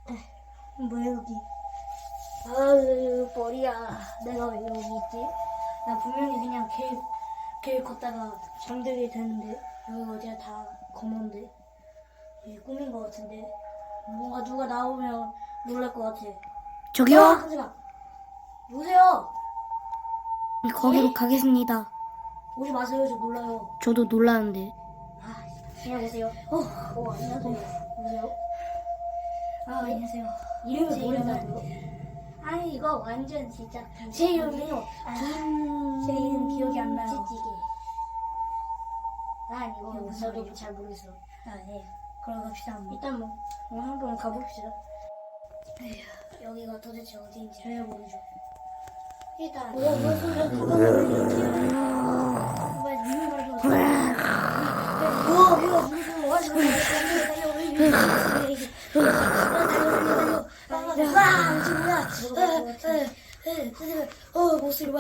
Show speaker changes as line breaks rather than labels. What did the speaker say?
뭐야 여기? 아유 머리야. 내가 왜 여기 있지? 나 분명히 그냥 길 걷다가 잠들게 되는데 여기 어디야 다 검은데 이게 꿈인 것 같은데 뭔가 누가 나오면 놀랄 것 같아.
저기요?
하지마. 누구세요?
거기로
예?
가겠습니다.
오지 마세요. 저 놀라요.
저도 놀라는데.
아 안녕하세요. 안녕하세요. 누구세요? 안녕하세요. 이름이 모른다고요? 아니 이거 완전 진짜 제 이름이요. 제 이름 기억이 안 나요. 찌찌개. 아니 이거 저도 잘 모르겠어. 네. 그럼 갑시다 한번. 일단 뭐 한번 가봅시다. 에휴, 여기가 도대체 어디인지 전혀 모르죠. 일단 뭔 소리야? 빨리 눈을 가리고. 이거 무슨 와서 목소리 봐.